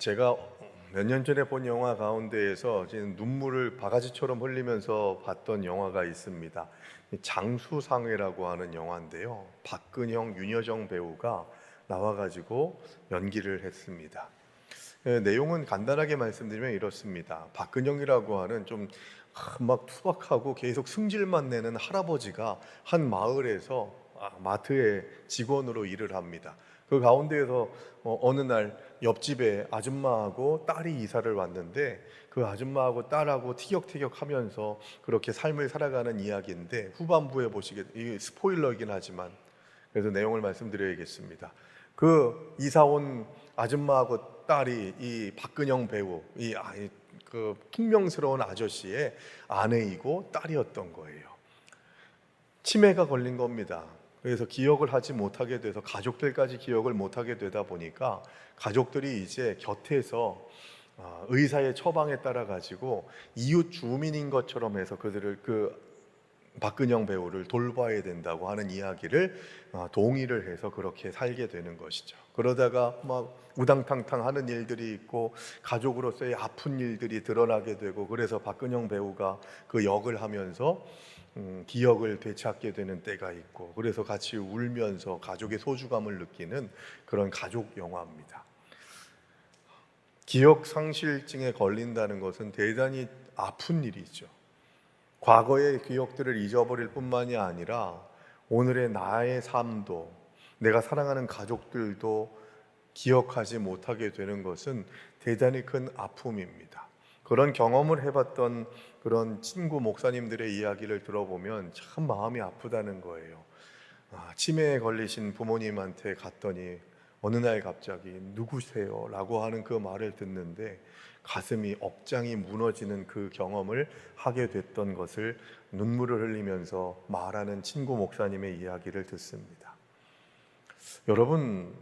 제가 몇 년 전에 본 영화 가운데에서 지금 눈물을 바가지처럼 흘리면서 봤던 영화가 있습니다. 장수상회라고 하는 영화인데요. 박근형, 윤여정 배우가 나와가지고 연기를 했습니다. 내용은 간단하게 말씀드리면 이렇습니다. 박근형이라고 하는 좀 막 투박하고 계속 승질만 내는 할아버지가 한 마을에서 마트의 직원으로 일을 합니다. 그 가운데에서 어느 날 옆집에 아줌마하고 딸이 이사를 왔는데 그 아줌마하고 딸하고 티격태격하면서 그렇게 삶을 살아가는 이야기인데, 후반부에 보시게, 이 스포일러이긴 하지만 그래서 내용을 말씀드려야겠습니다. 그 이사 온 아줌마하고 딸이 이 박근형 배우, 그 퉁명스러운 아저씨의 아내이고 딸이었던 거예요. 치매가 걸린 겁니다. 그래서 기억을 하지 못하게 돼서 가족들까지 기억을 못하게 되다 보니까 가족들이 이제 곁에서 의사의 처방에 따라 가지고 이웃 주민인 것처럼 해서 그들을, 박근형 배우를 돌봐야 된다고 하는 이야기를 동의를 해서 그렇게 살게 되는 것이죠. 그러다가 막 우당탕탕 하는 일들이 있고 가족으로서의 아픈 일들이 드러나게 되고, 그래서 박근형 배우가 그 역을 하면서 기억을 되찾게 되는 때가 있고, 그래서 같이 울면서 가족의 소중함을 느끼는 그런 가족 영화입니다. 기억 상실증에 걸린다는 것은 대단히 아픈 일이죠. 과거의 기억들을 잊어버릴 뿐만이 아니라 오늘의 나의 삶도, 내가 사랑하는 가족들도 기억하지 못하게 되는 것은 대단히 큰 아픔입니다. 그런 경험을 해봤던 그런 친구 목사님들의 이야기를 들어보면 참 마음이 아프다는 거예요. 치매에 걸리신 부모님한테 갔더니 어느 날 갑자기 누구세요? 라고 하는 그 말을 듣는데 가슴이, 억장이 무너지는 그 경험을 하게 됐던 것을 눈물을 흘리면서 말하는 친구 목사님의 이야기를 듣습니다. 여러분,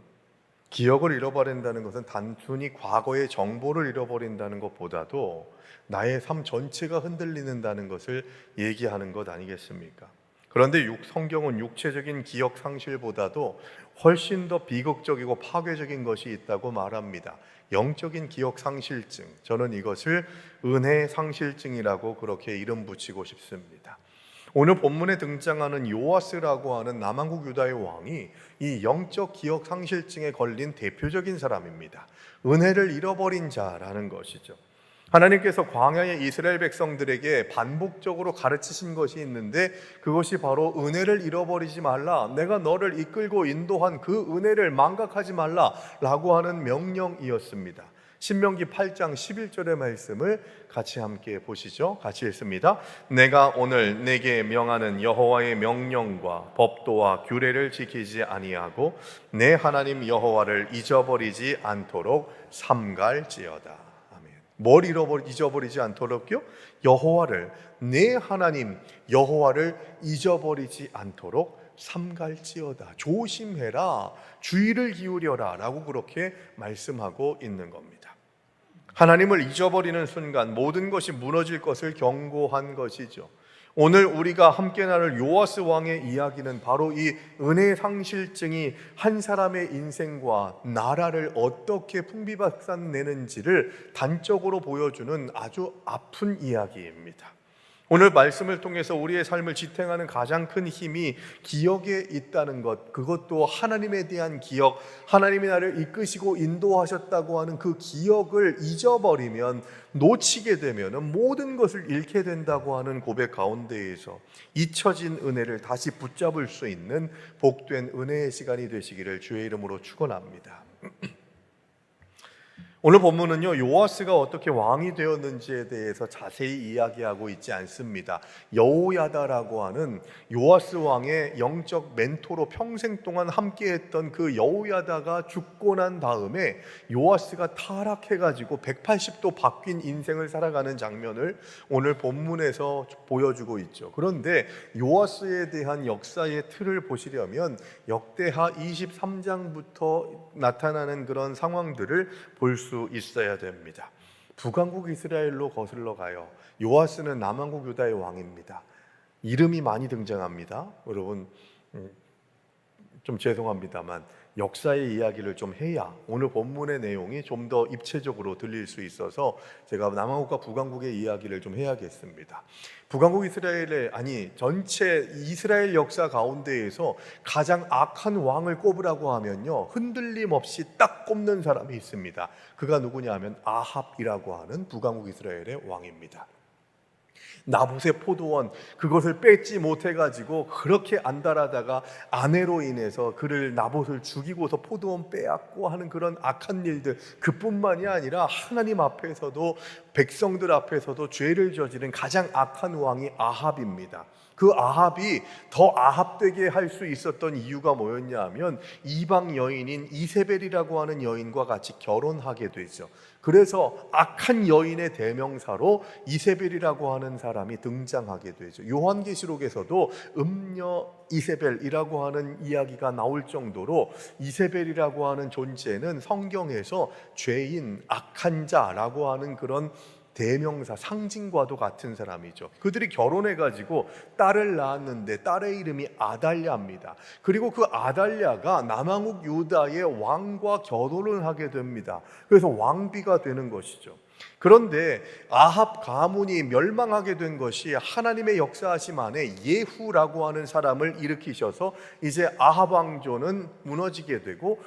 기억을 잃어버린다는 것은 단순히 과거의 정보를 잃어버린다는 것보다도 나의 삶 전체가 흔들리는다는 것을 얘기하는 것 아니겠습니까? 그런데 성경은 육체적인 기억 상실보다도 훨씬 더 비극적이고 파괴적인 것이 있다고 말합니다. 영적인 기억 상실증, 저는 이것을 은혜 상실증이라고 그렇게 이름 붙이고 싶습니다. 오늘 본문에 등장하는 요아스라고 하는 남한국 유다의 왕이 이 영적 기억 상실증에 걸린 대표적인 사람입니다. 은혜를 잃어버린 자라는 것이죠. 하나님께서 광야의 이스라엘 백성들에게 반복적으로 가르치신 것이 있는데, 그것이 바로 은혜를 잃어버리지 말라, 내가 너를 이끌고 인도한 그 은혜를 망각하지 말라라고 하는 명령이었습니다. 신명기 8장 11절의 말씀을 같이 함께 보시죠. 같이 읽습니다. 내가 오늘 내게 명하는 여호와의 명령과 법도와 규례를 지키지 아니하고 내 하나님 여호와를 잊어버리지 않도록 삼갈지어다. 뭘 잊어버리지 않도록요? 여호와를, 내 하나님 여호와를 잊어버리지 않도록 삼갈지어다. 조심해라, 주의를 기울여라 라고 그렇게 말씀하고 있는 겁니다. 하나님을 잊어버리는 순간 모든 것이 무너질 것을 경고한 것이죠. 오늘 우리가 함께 나눌 요아스 왕의 이야기는 바로 이 은혜 상실증이 한 사람의 인생과 나라를 어떻게 풍비박산 내는지를 단적으로 보여주는 아주 아픈 이야기입니다. 오늘 말씀을 통해서 우리의 삶을 지탱하는 가장 큰 힘이 기억에 있다는 것, 그것도 하나님에 대한 기억, 하나님이 나를 이끄시고 인도하셨다고 하는 그 기억을 잊어버리면, 놓치게 되면 모든 것을 잃게 된다고 하는 고백 가운데에서 잊혀진 은혜를 다시 붙잡을 수 있는 복된 은혜의 시간이 되시기를 주의 이름으로 축원합니다. 오늘 본문은요, 요아스가 어떻게 왕이 되었는지에 대해서 자세히 이야기하고 있지 않습니다. 여호야다라고 하는 요아스 왕의 영적 멘토로 평생 동안 함께했던 그 여호야다가 죽고 난 다음에 요아스가 타락해가지고 180도 바뀐 인생을 살아가는 장면을 오늘 본문에서 보여주고 있죠. 그런데 요아스에 대한 역사의 틀을 보시려면 역대하 23장부터 나타나는 그런 상황들을 볼 수 있어야 됩니다. 북왕국 이스라엘로 거슬러 가요. 요아스는 남왕국 유다의 왕입니다. 이름이 많이 등장합니다. 여러분, 좀 죄송합니다만 역사의 이야기를 좀 해야 오늘 본문의 내용이 좀 더 입체적으로 들릴 수 있어서 제가 남한국과 북한국의 이야기를 좀 해야겠습니다. 북한국 전체 이스라엘 역사 가운데에서 가장 악한 왕을 꼽으라고 하면요, 흔들림 없이 딱 꼽는 사람이 있습니다. 그가 누구냐 하면 아합이라고 하는 북한국 이스라엘의 왕입니다. 나봇의 포도원, 그것을 뺏지 못해가지고 그렇게 안달하다가 아내로 인해서 그를, 나봇을 죽이고서 포도원 빼앗고 하는 그런 악한 일들, 그뿐만이 아니라 하나님 앞에서도 백성들 앞에서도 죄를 저지른 가장 악한 왕이 아합입니다. 그 아합이 더 아합되게 할 수 있었던 이유가 뭐였냐 하면 이방 여인인 이세벨이라고 하는 여인과 같이 결혼하게 되죠. 그래서 악한 여인의 대명사로 이세벨이라고 하는 사람이 등장하게 되죠. 요한계시록에서도 음녀 이세벨이라고 하는 이야기가 나올 정도로 이세벨이라고 하는 존재는 성경에서 죄인, 악한 자라고 하는 그런 대명사, 상징과도 같은 사람이죠. 그들이 결혼해가지고 딸을 낳았는데 딸의 이름이 아달랴입니다. 그리고 그 아달랴가 남왕국 유다의 왕과 결혼을 하게 됩니다. 그래서 왕비가 되는 것이죠. 그런데 아합 가문이 멸망하게 된 것이 하나님의 역사하심 안에 예후라고 하는 사람을 일으키셔서 이제 아합 왕조는 무너지게 되고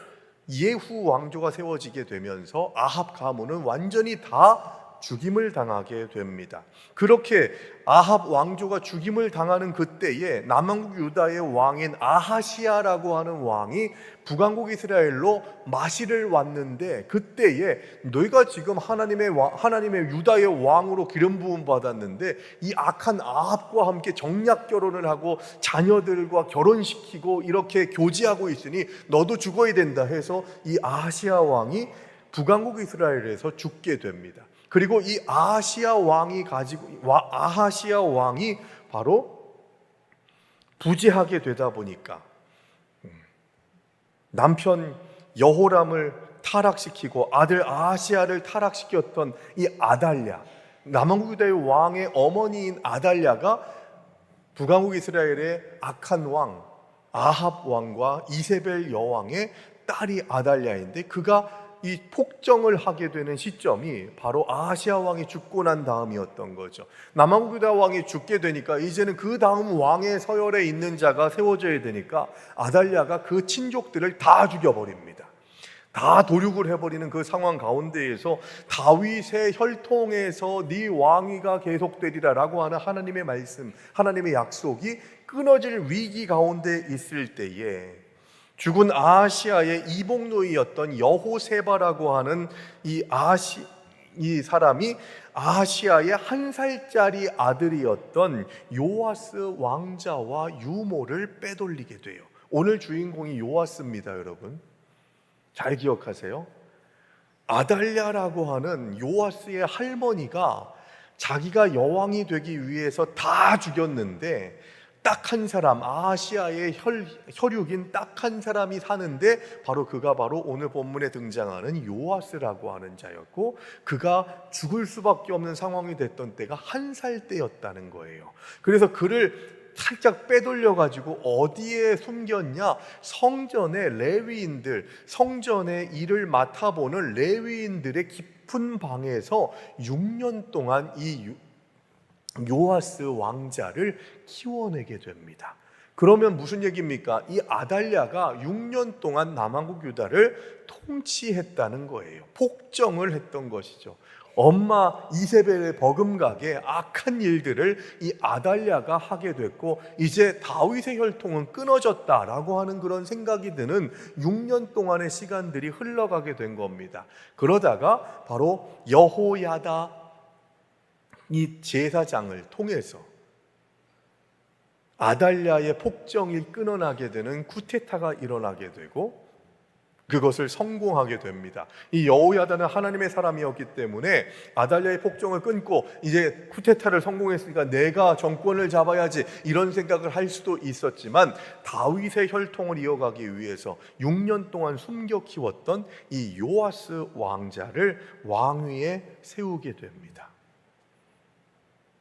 예후 왕조가 세워지게 되면서 아합 가문은 완전히 다 죽임을 당하게 됩니다. 그렇게 아합 왕조가 죽임을 당하는 그때에 남왕국 유다의 왕인 아하시아라고 하는 왕이 북왕국 이스라엘로 마시를 왔는데, 그때에 너희가 지금 하나님의 유다의 왕으로 기름 부음 받았는데 이 악한 아합과 함께 정략 결혼을 하고 자녀들과 결혼시키고 이렇게 교제하고 있으니 너도 죽어야 된다 해서 이 아하시아 왕이 북왕국 이스라엘에서 죽게 됩니다. 그리고 이 아하시아 왕이 바로 부재하게 되다 보니까 남편 여호람을 타락시키고 아들 아하시아를 타락시켰던 이 아달랴, 남왕국 유다의 왕의 어머니인 아달랴가 북왕국 이스라엘의 악한 왕 아합 왕과 이세벨 여왕의 딸이 아달랴인데, 그가 이 폭정을 하게 되는 시점이 바로 아하시아 왕이 죽고 난 다음이었던 거죠. 남왕국 유다 왕이 죽게 되니까 이제는 그 다음 왕의 서열에 있는 자가 세워져야 되니까 아달랴가 그 친족들을 다 죽여버립니다. 다 도륙을 해버리는 그 상황 가운데에서 다윗의 혈통에서 네 왕위가 계속되리라 라고 하는 하나님의 말씀, 하나님의 약속이 끊어질 위기 가운데 있을 때에 죽은 아하시아의 이복노이였던 여호세바라고 하는 이 사람이 아하시아의 1살짜리 아들이었던 요아스 왕자와 유모를 빼돌리게 돼요. 오늘 주인공이 요아스입니다, 여러분. 잘 기억하세요. 아달랴라고 하는 요아스의 할머니가 자기가 여왕이 되기 위해서 다 죽였는데 딱 한 사람, 아하시아의 혈육인 딱 한 사람이 사는데 그가 바로 오늘 본문에 등장하는 요아스라고 하는 자였고, 그가 죽을 수밖에 없는 상황이 됐던 때가 1살 때였다는 거예요. 그래서 그를 살짝 빼돌려 가지고 어디에 숨겼냐? 성전의 레위인들, 성전의 일을 맡아보는 레위인들의 깊은 방에서 6년 동안 이 요아스 왕자를 키워내게 됩니다. 그러면 무슨 얘기입니까? 이 아달랴가 6년 동안 남왕국 유다를 통치했다는 거예요. 폭정을 했던 것이죠. 엄마 이세벨의 버금가게 악한 일들을 이 아달랴가 하게 됐고, 이제 다윗의 혈통은 끊어졌다라고 하는 그런 생각이 드는 6년 동안의 시간들이 흘러가게 된 겁니다. 그러다가 바로 여호야다 이 제사장을 통해서 아달랴의 폭정이 끊어나게 되는 쿠데타가 일어나게 되고 그것을 성공하게 됩니다. 이 여호야다는 하나님의 사람이었기 때문에 아달랴의 폭정을 끊고 이제 쿠데타를 성공했으니까 내가 정권을 잡아야지 이런 생각을 할 수도 있었지만, 다윗의 혈통을 이어가기 위해서 6년 동안 숨겨 키웠던 이 요아스 왕자를 왕위에 세우게 됩니다.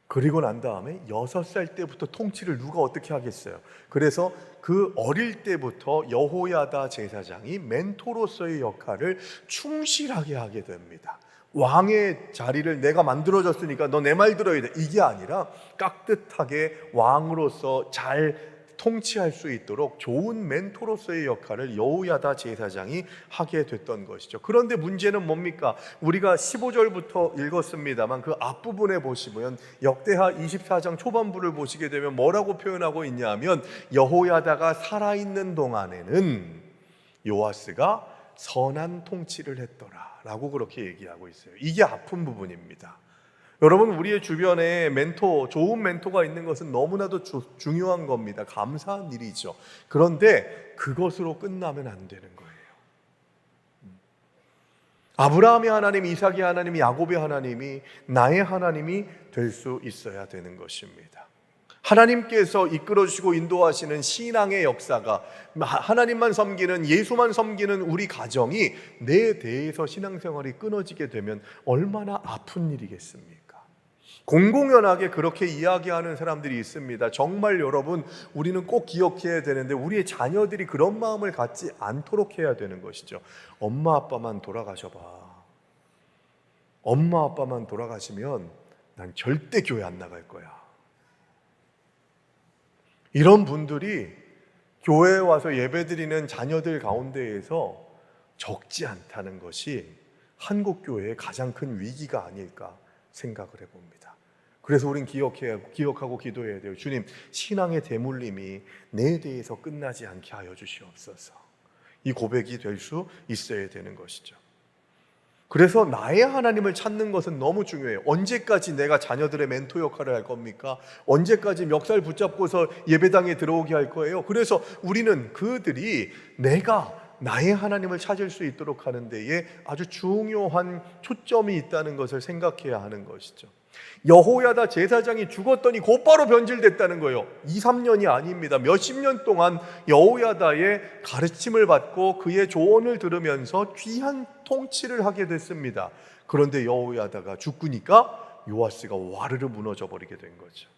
그리고 난 다음에 6살 때부터 통치를 누가 어떻게 하겠어요? 그래서 그 어릴 때부터 여호야다 제사장이 멘토로서의 역할을 충실하게 하게 됩니다. 왕의 자리를 내가 만들어줬으니까 너 내 말 들어야 돼, 이게 아니라 깍듯하게 왕으로서 잘 통치할 수 있도록 좋은 멘토로서의 역할을 여호야다 제사장이 하게 됐던 것이죠. 그런데 문제는 뭡니까? 우리가 15절부터 읽었습니다만 그 앞부분에 보시면 역대하 24장 초반부를 보시게 되면 뭐라고 표현하고 있냐면 여호야다가 살아있는 동안에는 요아스가 선한 통치를 했더라 라고 그렇게 얘기하고 있어요. 이게 아픈 부분입니다. 여러분, 우리의 주변에 멘토, 좋은 멘토가 있는 것은 너무나도 중요한 겁니다. 감사한 일이죠. 그런데 그것으로 끝나면 안 되는 거예요. 아브라함의 하나님, 이삭의 하나님, 야곱의 하나님이 나의 하나님이 될 수 있어야 되는 것입니다. 하나님께서 이끌어주시고 인도하시는 신앙의 역사가 하나님만 섬기는, 예수만 섬기는 우리 가정이 내 대해서 신앙생활이 끊어지게 되면 얼마나 아픈 일이겠습니까? 공공연하게 그렇게 이야기하는 사람들이 있습니다. 정말 여러분, 우리는 꼭 기억해야 되는데 우리의 자녀들이 그런 마음을 갖지 않도록 해야 되는 것이죠. 엄마 아빠만 돌아가셔봐. 엄마 아빠만 돌아가시면 난 절대 교회 안 나갈 거야. 이런 분들이 교회에 와서 예배드리는 자녀들 가운데에서 적지 않다는 것이 한국교회의 가장 큰 위기가 아닐까 생각을 해봅니다. 그래서 우린 기억하고 기도해야 돼요. 주님, 신앙의 대물림이 내 대해서 끝나지 않게 하여 주시옵소서. 이 고백이 될 수 있어야 되는 것이죠. 그래서 나의 하나님을 찾는 것은 너무 중요해요. 언제까지 내가 자녀들의 멘토 역할을 할 겁니까? 언제까지 멱살 붙잡고서 예배당에 들어오게 할 거예요? 그래서 우리는 그들이 내가 나의 하나님을 찾을 수 있도록 하는 데에 아주 중요한 초점이 있다는 것을 생각해야 하는 것이죠. 여호야다 제사장이 죽었더니 곧바로 변질됐다는 거예요. 2, 3년이 아닙니다. 몇십 년 동안 여호야다의 가르침을 받고 그의 조언을 들으면서 귀한 통치를 하게 됐습니다. 그런데 여호야다가 죽으니까 요아스가 와르르 무너져 버리게 된 거죠.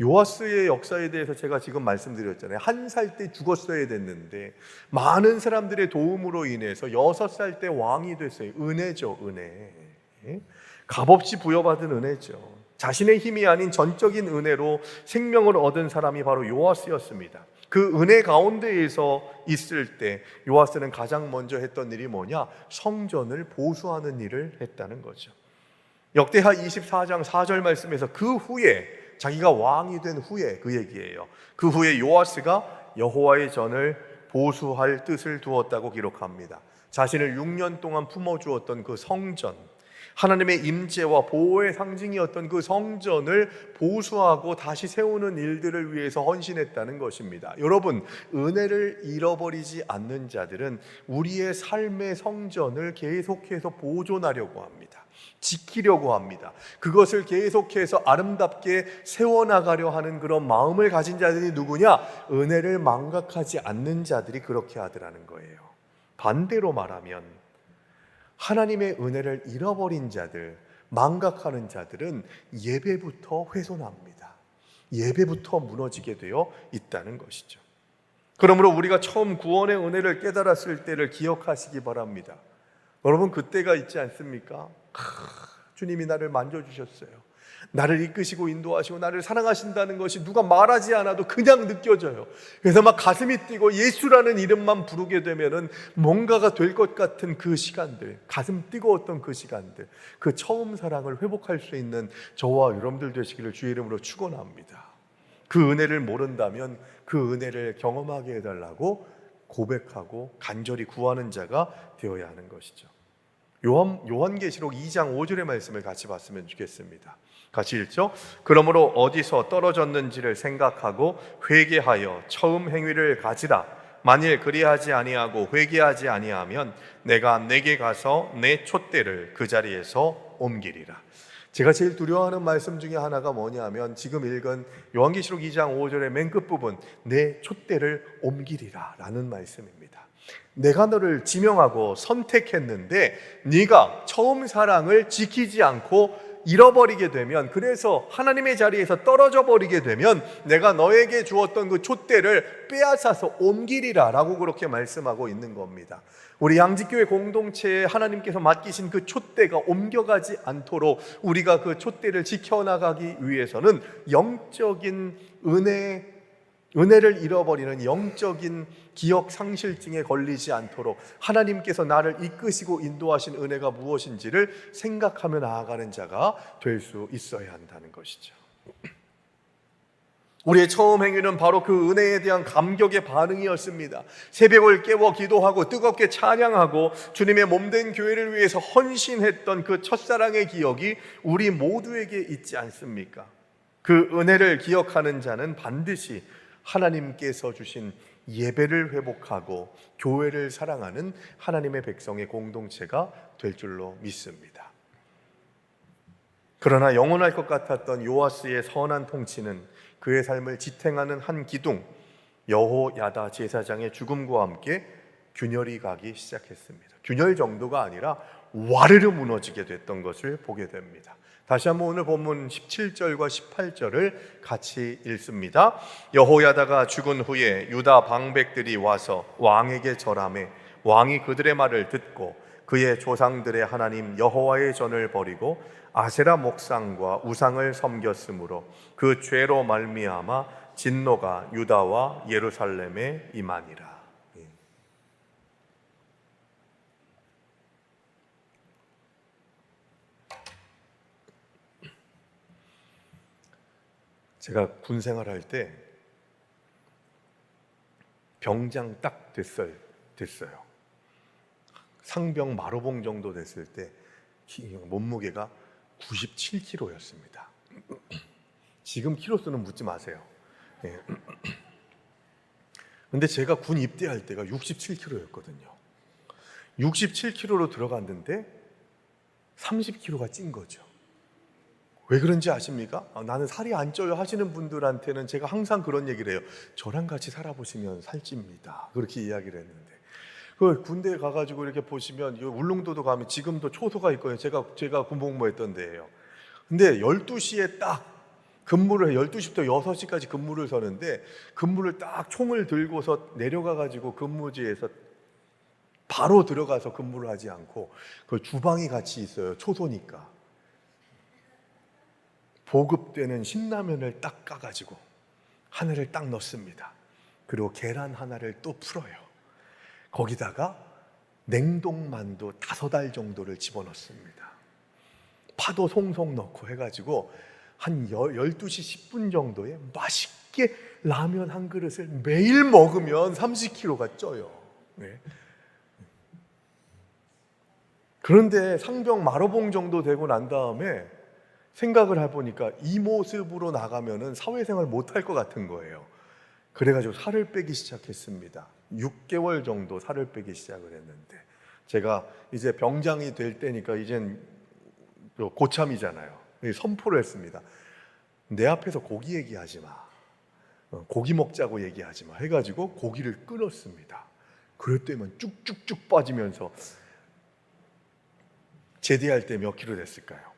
요아스의 역사에 대해서 제가 지금 말씀드렸잖아요. 1살 때 죽었어야 됐는데 많은 사람들의 도움으로 인해서 6살 때 왕이 됐어요. 은혜죠, 은혜. 값없이 부여받은 은혜죠. 자신의 힘이 아닌 전적인 은혜로 생명을 얻은 사람이 바로 요아스였습니다. 그 은혜 가운데에서 있을 때 요아스는 가장 먼저 했던 일이 뭐냐? 성전을 보수하는 일을 했다는 거죠. 역대하 24장 4절 말씀에서 그 후에, 자기가 왕이 된 후에 그 얘기예요. 그 후에 요아스가 여호와의 전을 보수할 뜻을 두었다고 기록합니다. 자신을 6년 동안 품어주었던 그 성전, 하나님의 임재와 보호의 상징이었던 그 성전을 보수하고 다시 세우는 일들을 위해서 헌신했다는 것입니다. 여러분, 은혜를 잃어버리지 않는 자들은 우리의 삶의 성전을 계속해서 보존하려고 합니다. 지키려고 합니다. 그것을 계속해서 아름답게 세워나가려 하는 그런 마음을 가진 자들이 누구냐? 은혜를 망각하지 않는 자들이 그렇게 하더라는 거예요. 반대로 말하면 하나님의 은혜를 잃어버린 자들, 망각하는 자들은 예배부터 훼손합니다. 예배부터 무너지게 되어 있다는 것이죠. 그러므로 우리가 처음 구원의 은혜를 깨달았을 때를 기억하시기 바랍니다. 여러분, 그때가 있지 않습니까? 주님이 나를 만져주셨어요. 나를 이끄시고 인도하시고 나를 사랑하신다는 것이 누가 말하지 않아도 그냥 느껴져요. 그래서 막 가슴이 뛰고 예수라는 이름만 부르게 되면은 뭔가가 될 것 같은 그 시간들, 가슴 뜨거웠던 그 시간들, 그 처음 사랑을 회복할 수 있는 저와 여러분들 되시기를 주의 이름으로 축원합니다. 그 은혜를 모른다면 그 은혜를 경험하게 해달라고 고백하고 간절히 구하는 자가 되어야 하는 것이죠. 요한계시록 2장 5절의 말씀을 같이 봤으면 좋겠습니다. 같이 읽죠. 그러므로 어디서 떨어졌는지를 생각하고 회개하여 처음 행위를 가지라. 만일 그리하지 아니하고 회개하지 아니하면 내가 내게 가서 내 촛대를 그 자리에서 옮기리라. 제가 제일 두려워하는 말씀 중에 하나가 뭐냐면 지금 읽은 요한계시록 2장 5절의 맨 끝부분, 내 촛대를 옮기리라 라는 말씀입니다. 내가 너를 지명하고 선택했는데 네가 처음 사랑을 지키지 않고 잃어버리게 되면, 그래서 하나님의 자리에서 떨어져 버리게 되면 내가 너에게 주었던 그 촛대를 빼앗아서 옮기리라 라고 그렇게 말씀하고 있는 겁니다. 우리 양지교회 공동체에 하나님께서 맡기신 그 촛대가 옮겨가지 않도록 우리가 그 촛대를 지켜나가기 위해서는 영적인 은혜를 잃어버리는 영적인 기억 상실증에 걸리지 않도록 하나님께서 나를 이끄시고 인도하신 은혜가 무엇인지를 생각하며 나아가는 자가 될 수 있어야 한다는 것이죠. 우리의 처음 행위는 바로 그 은혜에 대한 감격의 반응이었습니다. 새벽을 깨워 기도하고 뜨겁게 찬양하고 주님의 몸된 교회를 위해서 헌신했던 그 첫사랑의 기억이 우리 모두에게 있지 않습니까? 그 은혜를 기억하는 자는 반드시 하나님께서 주신 예배를 회복하고 교회를 사랑하는 하나님의 백성의 공동체가 될 줄로 믿습니다. 그러나 영원할 것 같았던 요아스의 선한 통치는 그의 삶을 지탱하는 한 기둥 여호야다 제사장의 죽음과 함께 균열이 가기 시작했습니다. 균열 정도가 아니라 와르르 무너지게 됐던 것을 보게 됩니다. 다시 한번 오늘 본문 17절과 18절을 같이 읽습니다. 여호야다가 죽은 후에 유다 방백들이 와서 왕에게 절하매 왕이 그들의 말을 듣고 그의 조상들의 하나님 여호와의 전을 버리고 아세라 목상과 우상을 섬겼으므로 그 죄로 말미암아 진노가 유다와 예루살렘에 임하니라. 제가 군 생활할 때 병장 딱 됐어요. 상병 마로봉 정도 됐을 때 몸무게가 97kg였습니다. 지금 키로수는 묻지 마세요. 근데 제가 군 입대할 때가 67kg였거든요. 67kg로 들어갔는데 30kg가 찐 거죠. 왜 그런지 아십니까? 나는 살이 안 쪄요 하시는 분들한테는 제가 항상 그런 얘기를 해요. 저랑 같이 살아보시면 살찝니다. 그렇게 이야기를 했는데 그 군대에 가가지고 이렇게 보시면 울릉도도 가면 지금도 초소가 있거든요. 제가 군복무했던 데예요. 근데 12시에 딱 근무를 해요. 12시부터 6시까지 근무를 서는데 근무를 딱 총을 들고서 내려가가지고 근무지에서 바로 들어가서 근무를 하지 않고 그 주방이 같이 있어요. 초소니까. 보급되는 신라면을 딱 까가지고 하나를 딱 넣습니다. 그리고 계란 하나를 또 풀어요. 거기다가 냉동만두 5알 정도를 집어넣습니다. 파도 송송 넣고 해가지고 한 12시 10분 정도에 맛있게 라면 한 그릇을 매일 먹으면 30kg가 쪄요. 네. 그런데 상병 마로봉 정도 되고 난 다음에 생각을 해보니까 이 모습으로 나가면은 사회생활 못할 것 같은 거예요. 그래가지고 살을 빼기 시작했습니다. 6개월 정도 살을 빼기 시작을 했는데 제가 이제 병장이 될 때니까 이젠 고참이잖아요. 선포를 했습니다. 내 앞에서 고기 얘기하지 마. 고기 먹자고 얘기하지 마. 해가지고 고기를 끊었습니다. 그랬더니 쭉쭉쭉 빠지면서 제대할 때 몇 킬로 됐을까요?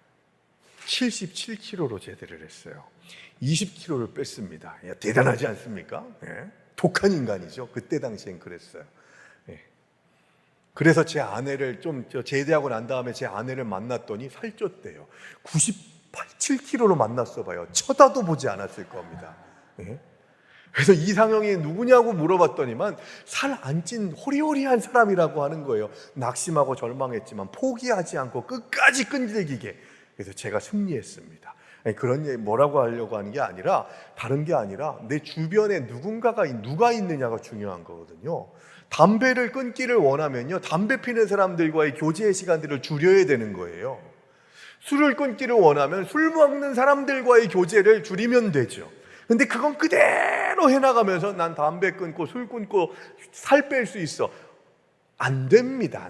77kg로 제대를 했어요. 20kg를 뺐습니다. 대단하지 않습니까? 예. 독한 인간이죠. 그때 당시엔 그랬어요. 예. 그래서 제 아내를 제대하고 난 다음에 제 아내를 만났더니 살쪘대요. 97kg로 만났어 봐요. 쳐다도 보지 않았을 겁니다. 예. 그래서 이상형이 누구냐고 물어봤더니만 살 안 찐 호리호리한 사람이라고 하는 거예요. 낙심하고 절망했지만 포기하지 않고 끝까지 끈질기게. 그래서 제가 승리했습니다. 그런 얘기 뭐라고 하려고 하는 게 아니라 다른 게 아니라 내 주변에 누가 있느냐가 중요한 거거든요. 담배를 끊기를 원하면요, 담배 피는 사람들과의 교제의 시간들을 줄여야 되는 거예요. 술을 끊기를 원하면 술 먹는 사람들과의 교제를 줄이면 되죠. 근데 그건 그대로 해나가면서 난 담배 끊고 술 끊고 살 뺄 수 있어. 안 됩니다.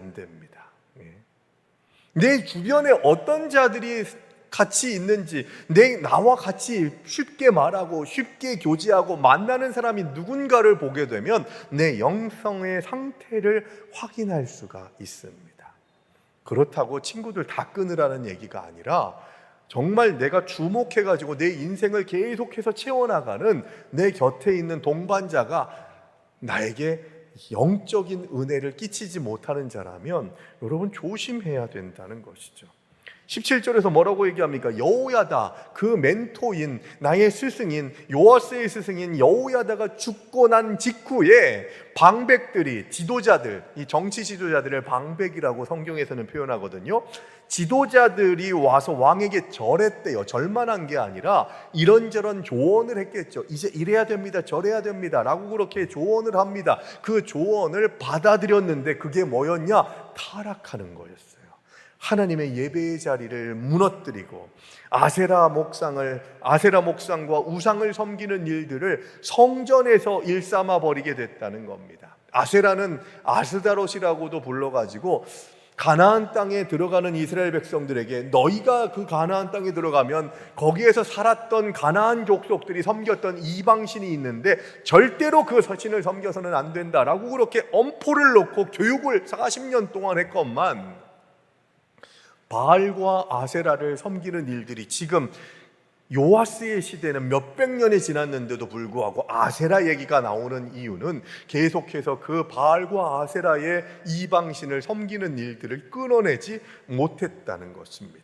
내 주변에 어떤 자들이 같이 있는지, 나와 같이 쉽게 말하고 쉽게 교제하고 만나는 사람이 누군가를 보게 되면 내 영성의 상태를 확인할 수가 있습니다. 그렇다고 친구들 다 끊으라는 얘기가 아니라 정말 내가 주목해가지고 내 인생을 계속해서 채워나가는 내 곁에 있는 동반자가 나에게 영적인 은혜를 끼치지 못하는 자라면 여러분 조심해야 된다는 것이죠. 17절에서 뭐라고 얘기합니까? 여호야다, 그 멘토인 나의 스승인 요아스의 스승인 여호야다가 죽고 난 직후에 방백들이, 지도자들, 이 정치 지도자들을 방백이라고 성경에서는 표현하거든요. 지도자들이 와서 왕에게 절했대요. 절만한 게 아니라 이런저런 조언을 했겠죠. 이제 이래야 됩니다, 저래야 됩니다 라고 그렇게 조언을 합니다. 그 조언을 받아들였는데 그게 뭐였냐? 타락하는 거였어요. 하나님의 예배의 자리를 무너뜨리고 아세라 목상과 우상을 섬기는 일들을 성전에서 일삼아 버리게 됐다는 겁니다. 아세라는 아스다롯이라고도 불러가지고 가나안 땅에 들어가는 이스라엘 백성들에게 너희가 그 가나안 땅에 들어가면 거기에서 살았던 가나안 족속들이 섬겼던 이방신이 있는데 절대로 그 신을 섬겨서는 안 된다라고 그렇게 엄포를 놓고 교육을 40년 동안 했건만 바알과 아세라를 섬기는 일들이 지금 요아스의 시대는 몇백 년이 지났는데도 불구하고 아세라 얘기가 나오는 이유는 계속해서 그 바알과 아세라의 이방신을 섬기는 일들을 끊어내지 못했다는 것입니다.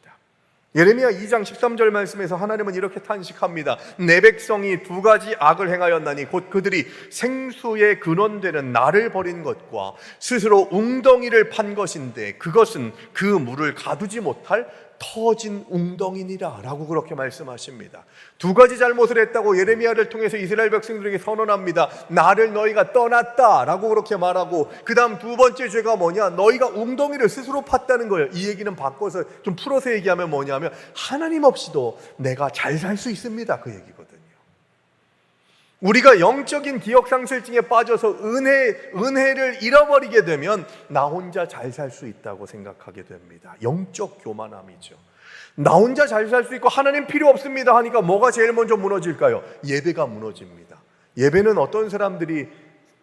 예레미야 2장 13절 말씀에서 하나님은 이렇게 탄식합니다. 내 백성이 두 가지 악을 행하였나니 곧 그들이 생수의 근원되는 나를 버린 것과 스스로 웅덩이를 판 것인데 그것은 그 물을 가두지 못할 터진 웅덩이니라 라고 그렇게 말씀하십니다. 두 가지 잘못을 했다고 예레미야를 통해서 이스라엘 백성들에게 선언합니다. 나를 너희가 떠났다 라고 그렇게 말하고, 그 다음 두 번째 죄가 뭐냐? 너희가 웅덩이를 스스로 팠다는 거예요. 이 얘기는 바꿔서 좀 풀어서 얘기하면 뭐냐면 하나님 없이도 내가 잘 살 수 있습니다, 그 얘기거든요. 우리가 영적인 기억상실증에 빠져서 은혜를 잃어버리게 되면 나 혼자 잘 살 수 있다고 생각하게 됩니다. 영적 교만함이죠. 나 혼자 잘 살 수 있고 하나님 필요 없습니다 하니까 뭐가 제일 먼저 무너질까요? 예배가 무너집니다. 예배는 어떤 사람들이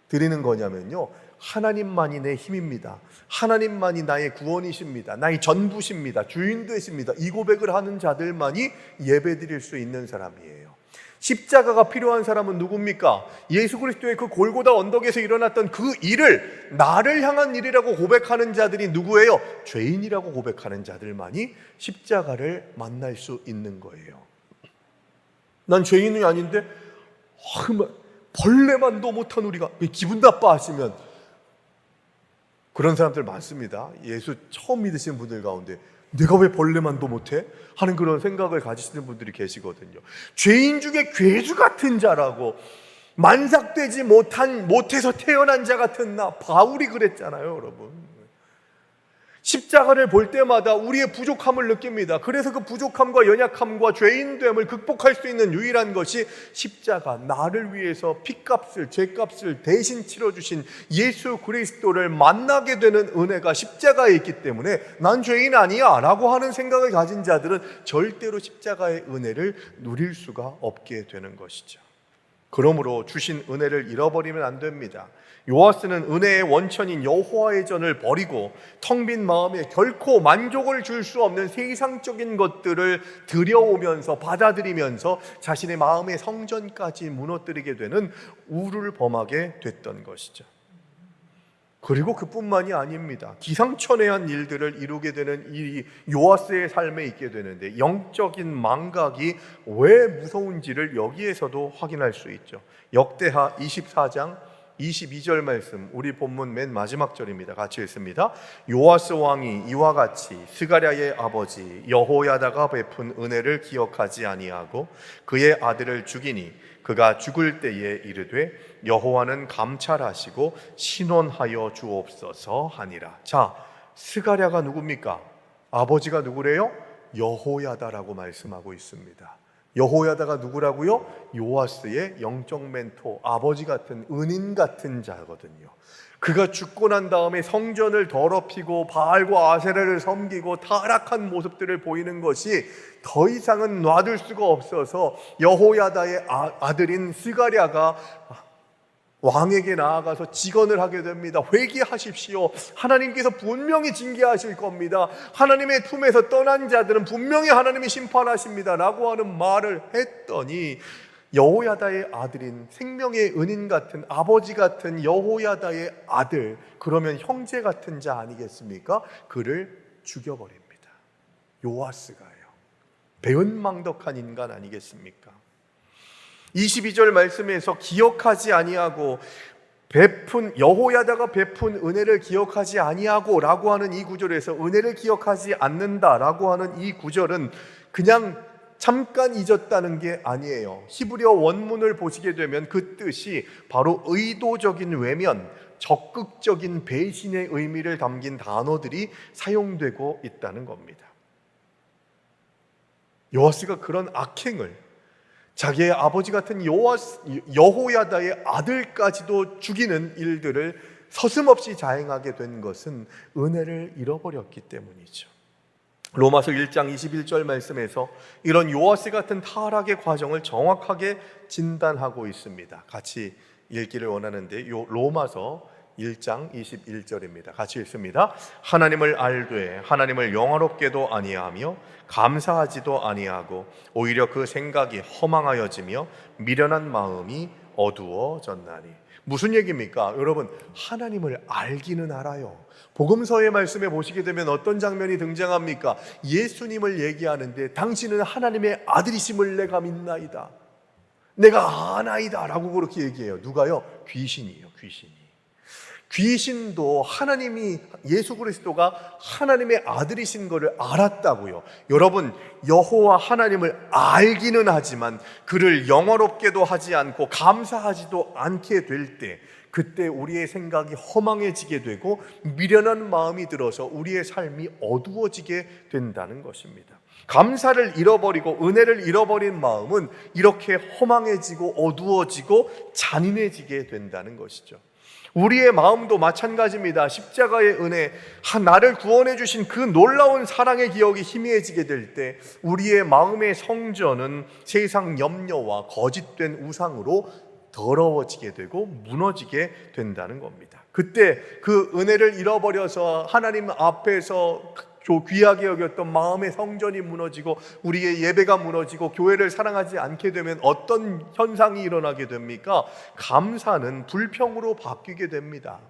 드리는 거냐면요, 하나님만이 내 힘입니다, 하나님만이 나의 구원이십니다, 나의 전부십니다, 주인 되십니다, 이 고백을 하는 자들만이 예배 드릴 수 있는 사람이에요. 십자가가 필요한 사람은 누굽니까? 예수 그리스도의 그 골고다 언덕에서 일어났던 그 일을 나를 향한 일이라고 고백하는 자들이 누구예요? 죄인이라고 고백하는 자들만이 십자가를 만날 수 있는 거예요. 난 죄인이 아닌데 벌레만도 못한 우리가, 기분 나빠하시면 그런 사람들 많습니다. 예수 처음 믿으시는 분들 가운데 내가 왜 벌레만도 못해? 하는 그런 생각을 가지시는 분들이 계시거든요. 죄인 중에 괴수 같은 자라고, 만삭되지 못해서 태어난 자 같은 나, 바울이 그랬잖아요, 여러분. 십자가를 볼 때마다 우리의 부족함을 느낍니다. 그래서 그 부족함과 연약함과 죄인됨을 극복할 수 있는 유일한 것이 십자가, 나를 위해서 피값을, 죄값을 대신 치러주신 예수 그리스도를 만나게 되는 은혜가 십자가에 있기 때문에 난 죄인 아니야 라고 하는 생각을 가진 자들은 절대로 십자가의 은혜를 누릴 수가 없게 되는 것이죠. 그러므로 주신 은혜를 잃어버리면 안 됩니다. 요아스는 은혜의 원천인 여호와의 전을 버리고 텅 빈 마음에 결코 만족을 줄 수 없는 세상적인 것들을 들여오면서 받아들이면서 자신의 마음의 성전까지 무너뜨리게 되는 우를 범하게 됐던 것이죠. 그리고 그뿐만이 아닙니다. 기상천외한 일들을 이루게 되는 이 요아스의 삶에 있게 되는데 영적인 망각이 왜 무서운지를 여기에서도 확인할 수 있죠. 역대하 24장 22절 말씀, 우리 본문 맨 마지막 절입니다. 같이 읽습니다. 요아스 왕이 이와 같이 스가랴의 아버지 여호야다가 베푼 은혜를 기억하지 아니하고 그의 아들을 죽이니 그가 죽을 때에 이르되 여호와는 감찰하시고 신원하여 주옵소서 하니라. 자, 스가랴가 누굽니까? 아버지가 누구래요? 여호야다라고 말씀하고 있습니다. 여호야다가 누구라고요? 요아스의 영적 멘토, 아버지 같은, 은인 같은 자거든요. 그가 죽고 난 다음에 성전을 더럽히고 바알과 아세라를 섬기고 타락한 모습들을 보이는 것이 더 이상은 놔둘 수가 없어서 여호야다의 아들인 스가랴가 왕에게 나아가서 직언을 하게 됩니다. 회개하십시오. 하나님께서 분명히 징계하실 겁니다. 하나님의 품에서 떠난 자들은 분명히 하나님이 심판하십니다 라고 하는 말을 했더니 여호야다의 아들인 생명의 은인 같은 아버지 같은 여호야다의 아들, 그러면 형제 같은 자 아니겠습니까? 그를 죽여버립니다. 요아스가요. 배은망덕한 인간 아니겠습니까? 22절 말씀에서 기억하지 아니하고 여호야다가 베푼 은혜를 기억하지 아니하고 라고 하는 이 구절에서 은혜를 기억하지 않는다 라고 하는 이 구절은 그냥 잠깐 잊었다는 게 아니에요. 히브리어 원문을 보시게 되면 그 뜻이 바로 의도적인 외면, 적극적인 배신의 의미를 담긴 단어들이 사용되고 있다는 겁니다. 요아스가 그런 악행을, 자기의 아버지 같은 여호야다의 아들까지도 죽이는 일들을 서슴없이 자행하게 된 것은 은혜를 잃어버렸기 때문이죠. 로마서 1장 21절 말씀에서 이런 요아스 같은 타락의 과정을 정확하게 진단하고 있습니다. 같이 읽기를 원하는데 로마서 1장 21절입니다. 같이 읽습니다. 하나님을 알되 하나님을 영화롭게도 아니하며 감사하지도 아니하고 오히려 그 생각이 허망하여지며 미련한 마음이 어두워졌나니. 무슨 얘기입니까? 여러분, 하나님을 알기는 알아요. 복음서의 말씀에 보시게 되면 어떤 장면이 등장합니까? 예수님을 얘기하는데 당신은 하나님의 아들이심을 내가 믿나이다, 내가 아나이다 라고 그렇게 얘기해요. 누가요? 귀신이에요. 귀신도 하나님이, 예수 그리스도가 하나님의 아들이신 것을 알았다고요. 여러분, 여호와 하나님을 알기는 하지만 그를 영화롭게도 하지 않고 감사하지도 않게 될 때, 그때 우리의 생각이 허망해지게 되고 미련한 마음이 들어서 우리의 삶이 어두워지게 된다는 것입니다. 감사를 잃어버리고 은혜를 잃어버린 마음은 이렇게 허망해지고 어두워지고 잔인해지게 된다는 것이죠. 우리의 마음도 마찬가지입니다. 십자가의 은혜, 나를 구원해 주신 그 놀라운 사랑의 기억이 희미해지게 될 때 우리의 마음의 성전은 세상 염려와 거짓된 우상으로 더러워지게 되고 무너지게 된다는 겁니다. 그때 그 은혜를 잃어버려서 하나님 앞에서 귀하게 여겼던 마음의 성전이 무너지고 우리의 예배가 무너지고 교회를 사랑하지 않게 되면 어떤 현상이 일어나게 됩니까? 감사는 불평으로 바뀌게 됩니다.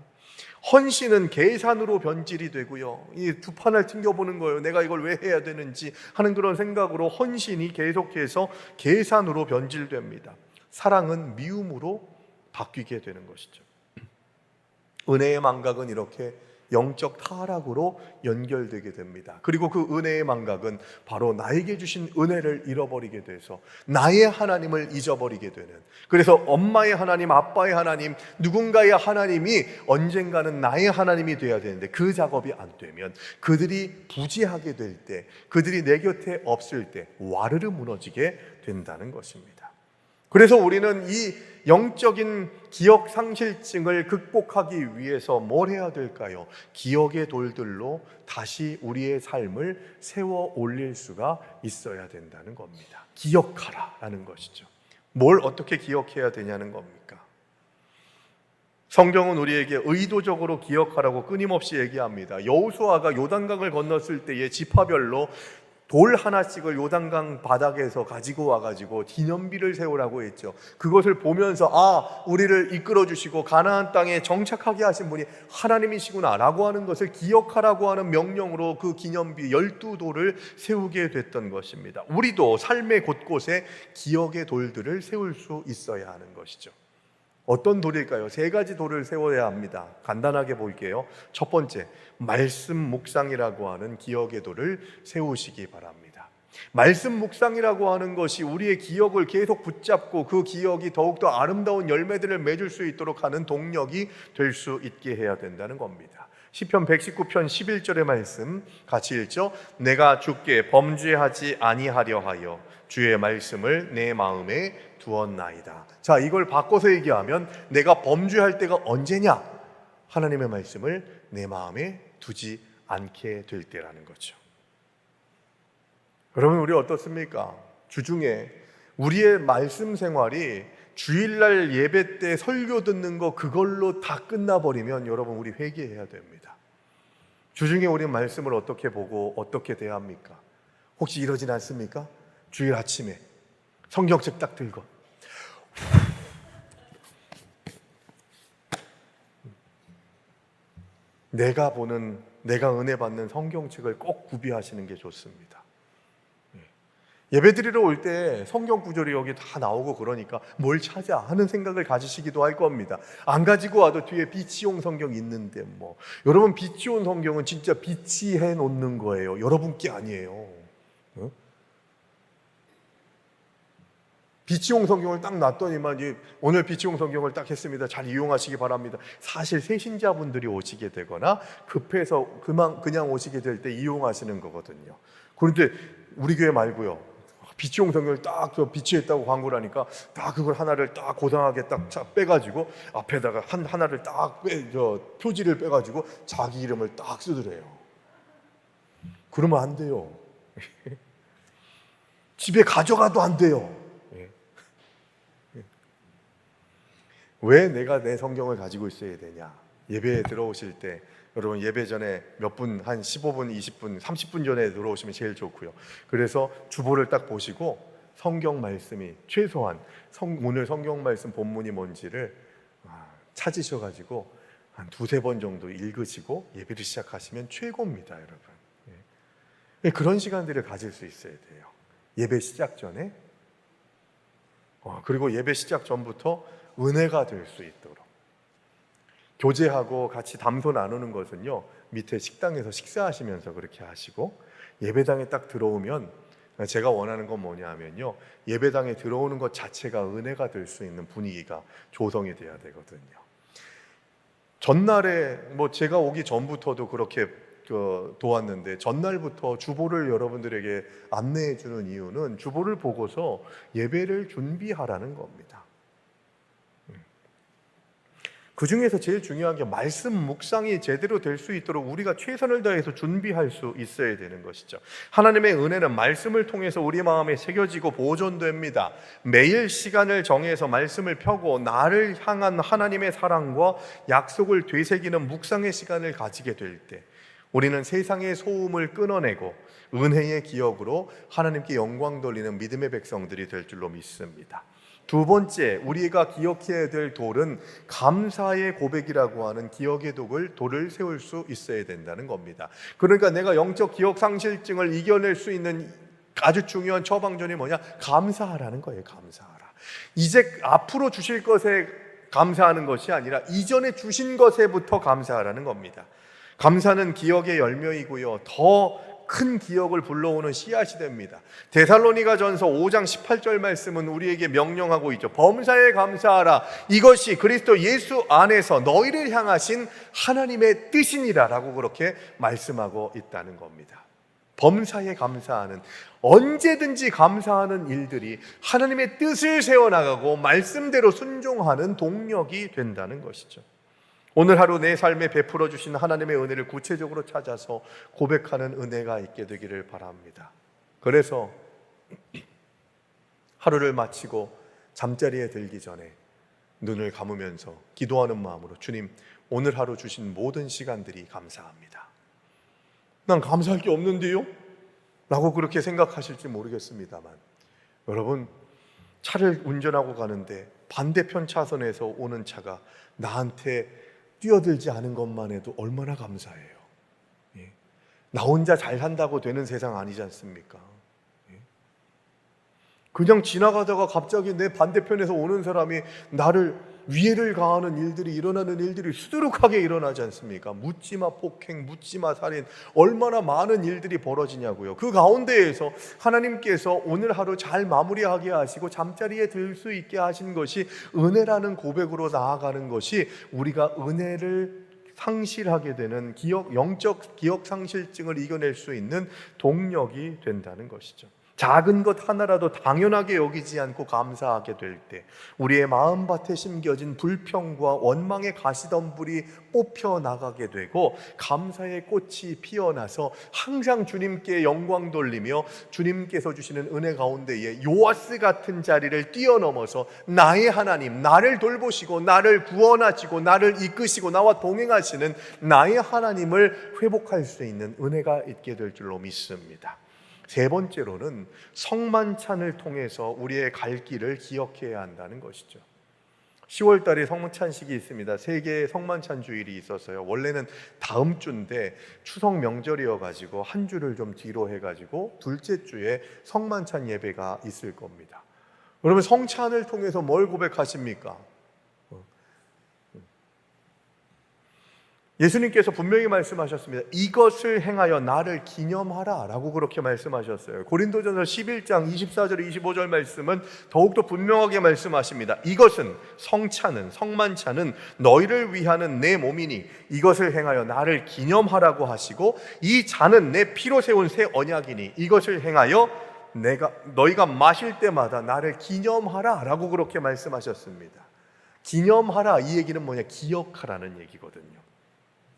헌신은 계산으로 변질이 되고요. 이 두 판을 튕겨보는 거예요. 내가 이걸 왜 해야 되는지 하는 그런 생각으로 헌신이 계속해서 계산으로 변질됩니다. 사랑은 미움으로 바뀌게 되는 것이죠. 은혜의 망각은 이렇게 영적 타락으로 연결되게 됩니다. 그리고 그 은혜의 망각은 바로 나에게 주신 은혜를 잃어버리게 돼서 나의 하나님을 잊어버리게 되는, 그래서 엄마의 하나님, 아빠의 하나님, 누군가의 하나님이 언젠가는 나의 하나님이 돼야 되는데 그 작업이 안 되면 그들이 부재하게 될 때, 그들이 내 곁에 없을 때 와르르 무너지게 된다는 것입니다. 그래서 우리는 이 영적인 기억 상실증을 극복하기 위해서 뭘 해야 될까요? 기억의 돌들로 다시 우리의 삶을 세워 올릴 수가 있어야 된다는 겁니다. 기억하라라는 것이죠. 뭘 어떻게 기억해야 되냐는 겁니까? 성경은 우리에게 의도적으로 기억하라고 끊임없이 얘기합니다. 여호수아가 요단강을 건넜을 때의 지파별로 돌 하나씩을 요단강 바닥에서 가지고 와가지고 기념비를 세우라고 했죠. 그것을 보면서 우리를 이끌어 주시고 가나안 땅에 정착하게 하신 분이 하나님이시구나 라고 하는 것을 기억하라고 하는 명령으로 그 기념비 12돌을 세우게 됐던 것입니다. 우리도 삶의 곳곳에 기억의 돌들을 세울 수 있어야 하는 것이죠. 어떤 돌일까요? 세 가지 돌을 세워야 합니다. 간단하게 볼게요. 첫 번째, 말씀 묵상이라고 하는 기억의 돌을 세우시기 바랍니다. 말씀 묵상이라고 하는 것이 우리의 기억을 계속 붙잡고 그 기억이 더욱더 아름다운 열매들을 맺을 수 있도록 하는 동력이 될 수 있게 해야 된다는 겁니다. 시편 119편 11절의 말씀 같이 읽죠. 내가 주께 범죄하지 아니하려 하여 주의 말씀을 내 마음에 두었나이다. 자, 이걸 바꿔서 얘기하면 내가 범죄할 때가 언제냐? 하나님의 말씀을 내 마음에 두지 않게 될 때라는 거죠. 여러분, 우리 어떻습니까? 주중에 우리의 말씀 생활이 주일날 예배 때 설교 듣는 거 그걸로 다 끝나버리면 여러분 우리 회개해야 됩니다. 주중에 우리 말씀을 어떻게 보고 어떻게 대합니까? 혹시 이러진 않습니까? 주일 아침에 성경책 딱 들고 내가 은혜 받는 성경책을 꼭 구비하시는 게 좋습니다. 예배 드리러 올 때 성경 구절이 여기 다 나오고 그러니까 뭘 찾아 하는 생각을 가지시기도 할 겁니다. 안 가지고 와도 뒤에 비치용 성경 있는데 여러분 비치용 성경은 진짜 비치해 놓는 거예요. 여러분께 아니에요. 비치용 성경을 딱 놨더니만 오늘 비치용 성경을 딱 했습니다. 잘 이용하시기 바랍니다. 사실 새신자분들이 오시게 되거나 급해서 그냥 오시게 될 때 이용하시는 거거든요. 그런데 우리 교회 말고요. 비치용 성경을 딱 비치했다고 광고를 하니까 딱 그걸 하나를 딱 고상하게 딱 빼가지고 앞에다가 하나를 딱 표지를 빼가지고 자기 이름을 딱 쓰더래요. 그러면 안 돼요. 집에 가져가도 안 돼요. 왜 내가 내 성경을 가지고 있어야 되냐? 예배에 들어오실 때 여러분 예배 전에 몇 분, 한 15분, 20분, 30분 전에 들어오시면 제일 좋고요. 그래서 주보를 딱 보시고 성경 말씀이 최소한 오늘 성경 말씀 본문이 뭔지를 찾으셔가지고 한 두세 번 정도 읽으시고 예배를 시작하시면 최고입니다, 여러분. 그런 시간들을 가질 수 있어야 돼요. 예배 시작 전에 그리고 예배 시작 전부터 은혜가 될 수 있도록 교제하고 같이 담소 나누는 것은요 밑에 식당에서 식사하시면서 그렇게 하시고 예배당에 딱 들어오면 제가 원하는 건 뭐냐면요 예배당에 들어오는 것 자체가 은혜가 될 수 있는 분위기가 조성이 돼야 되거든요. 전날에 제가 오기 전부터도 그렇게 도왔는데 전날부터 주보를 여러분들에게 안내해 주는 이유는 주보를 보고서 예배를 준비하라는 겁니다. 그 중에서 제일 중요한 게 말씀 묵상이 제대로 될 수 있도록 우리가 최선을 다해서 준비할 수 있어야 되는 것이죠. 하나님의 은혜는 말씀을 통해서 우리 마음에 새겨지고 보존됩니다. 매일 시간을 정해서 말씀을 펴고 나를 향한 하나님의 사랑과 약속을 되새기는 묵상의 시간을 가지게 될 때 우리는 세상의 소음을 끊어내고 은혜의 기억으로 하나님께 영광 돌리는 믿음의 백성들이 될 줄로 믿습니다. 두 번째, 우리가 기억해야 될 돌은 감사의 고백이라고 하는 기억의 돌을 세울 수 있어야 된다는 겁니다. 그러니까 내가 영적 기억 상실증을 이겨낼 수 있는 아주 중요한 처방전이 뭐냐? 감사하라는 거예요. 감사하라. 이제 앞으로 주실 것에 감사하는 것이 아니라 이전에 주신 것에부터 감사하라는 겁니다. 감사는 기억의 열매이고요. 더 큰 기억을 불러오는 씨앗이 됩니다. 데살로니가전서 5장 18절 말씀은 우리에게 명령하고 있죠. 범사에 감사하라. 이것이 그리스도 예수 안에서 너희를 향하신 하나님의 뜻이니라 라고 그렇게 말씀하고 있다는 겁니다. 범사에 감사하는, 언제든지 감사하는 일들이 하나님의 뜻을 세워나가고 말씀대로 순종하는 동력이 된다는 것이죠. 오늘 하루 내 삶에 베풀어 주신 하나님의 은혜를 구체적으로 찾아서 고백하는 은혜가 있게 되기를 바랍니다. 그래서 하루를 마치고 잠자리에 들기 전에 눈을 감으면서 기도하는 마음으로 주님, 오늘 하루 주신 모든 시간들이 감사합니다. 난 감사할 게 없는데요? 라고 그렇게 생각하실지 모르겠습니다만 여러분, 차를 운전하고 가는데 반대편 차선에서 오는 차가 나한테 뛰어들지 않은 것만 해도 얼마나 감사해요. 나 혼자 잘 산다고 되는 세상 아니지 않습니까? 그냥 지나가다가 갑자기 내 반대편에서 오는 사람이 나를 위해를 가하는 일들이 일어나는 일들이 수두룩하게 일어나지 않습니까? 묻지마 폭행, 묻지마 살인, 얼마나 많은 일들이 벌어지냐고요. 그 가운데에서 하나님께서 오늘 하루 잘 마무리하게 하시고 잠자리에 들 수 있게 하신 것이 은혜라는 고백으로 나아가는 것이 우리가 은혜를 상실하게 되는 영적 기억 상실증을 이겨낼 수 있는 동력이 된다는 것이죠. 작은 것 하나라도 당연하게 여기지 않고 감사하게 될 때 우리의 마음밭에 심겨진 불평과 원망의 가시덤불이 뽑혀 나가게 되고 감사의 꽃이 피어나서 항상 주님께 영광 돌리며 주님께서 주시는 은혜 가운데에 요아스 같은 자리를 뛰어넘어서 나의 하나님, 나를 돌보시고 나를 구원하시고 나를 이끄시고 나와 동행하시는 나의 하나님을 회복할 수 있는 은혜가 있게 될 줄로 믿습니다. 세 번째로는 성만찬을 통해서 우리의 갈 길을 기억해야 한다는 것이죠. 10월 달에 성만찬식이 있습니다. 세계 성만찬 주일이 있어서요. 원래는 다음 주인데 추석 명절이어가지고 한 주를 좀 뒤로 해가지고 둘째 주에 성만찬 예배가 있을 겁니다. 그러면 성찬을 통해서 뭘 고백하십니까? 예수님께서 분명히 말씀하셨습니다. 이것을 행하여 나를 기념하라 라고 그렇게 말씀하셨어요. 고린도전서 11장 24절 25절 말씀은 더욱더 분명하게 말씀하십니다. 이것은 성찬은, 성만찬은 너희를 위하는 내 몸이니 이것을 행하여 나를 기념하라고 하시고 이 잔은 내 피로 세운 새 언약이니 이것을 행하여 너희가 마실 때마다 나를 기념하라 라고 그렇게 말씀하셨습니다. 기념하라, 이 얘기는 뭐냐? 기억하라는 얘기거든요.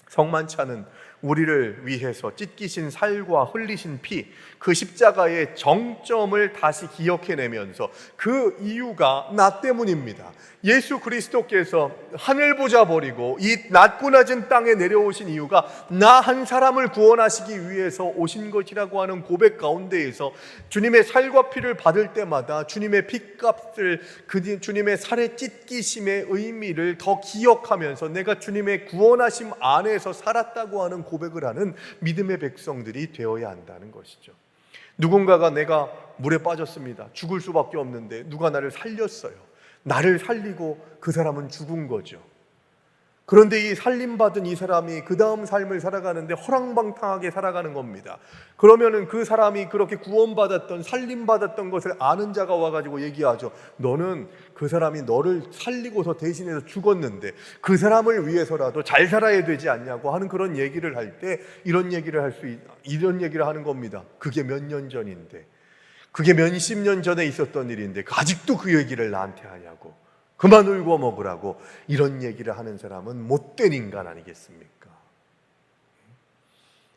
성만찬은 우리를 위해서 찢기신 살과 흘리신 피, 그 십자가의 정점을 다시 기억해내면서 그 이유가 나 때문입니다. 예수 그리스도께서 하늘 보좌 버리고 이 낮고 낮은 땅에 내려오신 이유가 나 한 사람을 구원하시기 위해서 오신 것이라고 하는 고백 가운데에서 주님의 살과 피를 받을 때마다 주님의 핏값을, 주님의 살의 찢기심의 의미를 더 기억하면서 내가 주님의 구원하심 안에서 살았다고 하는 고백을 하는 믿음의 백성들이 되어야 한다는 것이죠. 누군가가 내가 물에 빠졌습니다. 죽을 수밖에 없는데 누가 나를 살렸어요. 나를 살리고 그 사람은 죽은 거죠. 그런데 이 살림받은 이 사람이 그 다음 삶을 살아가는데 허랑방탕하게 살아가는 겁니다. 그러면은 그 사람이 그렇게 구원받았던, 살림받았던 것을 아는 자가 와가지고 얘기하죠. 너는 그 사람이 너를 살리고서 대신해서 죽었는데 그 사람을 위해서라도 잘 살아야 되지 않냐고 하는 그런 얘기를 할 때 이런 얘기를 하는 겁니다. 그게 몇 년 전인데, 그게 몇십 년 전에 있었던 일인데 아직도 그 얘기를 나한테 하냐고, 그만 울고 먹으라고, 이런 얘기를 하는 사람은 못된 인간 아니겠습니까?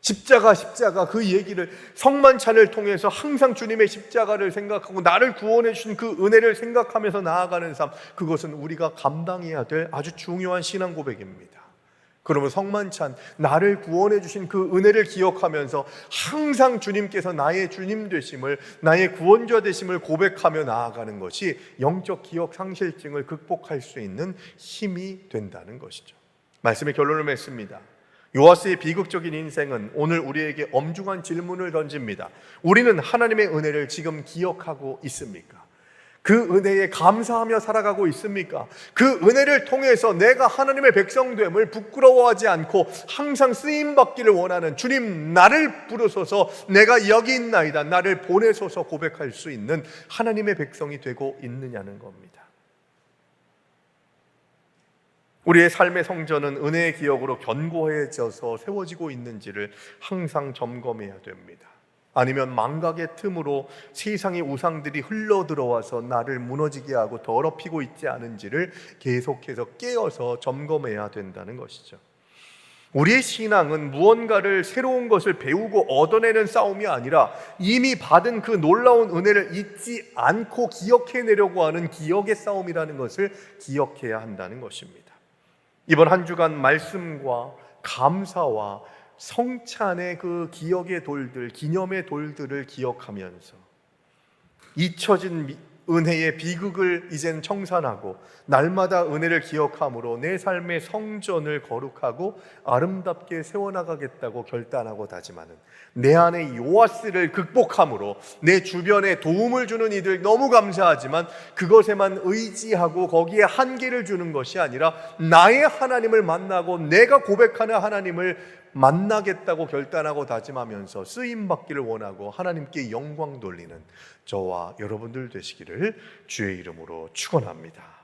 십자가 그 얘기를, 성만찬을 통해서 항상 주님의 십자가를 생각하고 나를 구원해 주신 그 은혜를 생각하면서 나아가는 삶, 그것은 우리가 감당해야 될 아주 중요한 신앙 고백입니다. 그러면 성만찬, 나를 구원해 주신 그 은혜를 기억하면서 항상 주님께서 나의 주님 되심을, 나의 구원자 되심을 고백하며 나아가는 것이 영적 기억 상실증을 극복할 수 있는 힘이 된다는 것이죠. 말씀의 결론을 맺습니다. 요아스의 비극적인 인생은 오늘 우리에게 엄중한 질문을 던집니다. 우리는 하나님의 은혜를 지금 기억하고 있습니까? 그 은혜에 감사하며 살아가고 있습니까? 그 은혜를 통해서 내가 하나님의 백성됨을 부끄러워하지 않고 항상 쓰임받기를 원하는, 주님 나를 부르소서, 내가 여기 있나이다, 나를 보내소서 고백할 수 있는 하나님의 백성이 되고 있느냐는 겁니다. 우리의 삶의 성전은 은혜의 기억으로 견고해져서 세워지고 있는지를 항상 점검해야 됩니다. 아니면 망각의 틈으로 세상의 우상들이 흘러들어와서 나를 무너지게 하고 더럽히고 있지 않은지를 계속해서 깨어서 점검해야 된다는 것이죠. 우리의 신앙은 무언가를, 새로운 것을 배우고 얻어내는 싸움이 아니라 이미 받은 그 놀라운 은혜를 잊지 않고 기억해내려고 하는 기억의 싸움이라는 것을 기억해야 한다는 것입니다. 이번 한 주간 말씀과 감사와 성찬의 그 기억의 돌들, 기념의 돌들을 기억하면서 잊혀진 은혜의 비극을 이젠 청산하고 날마다 은혜를 기억함으로 내 삶의 성전을 거룩하고 아름답게 세워나가겠다고 결단하고 다짐하는, 내 안에 요아스를 극복함으로 내 주변에 도움을 주는 이들 너무 감사하지만 그것에만 의지하고 거기에 한계를 주는 것이 아니라 나의 하나님을 만나고 내가 고백하는 하나님을 만나겠다고 결단하고 다짐하면서 쓰임받기를 원하고 하나님께 영광 돌리는 저와 여러분들 되시기를 주의 이름으로 축원합니다.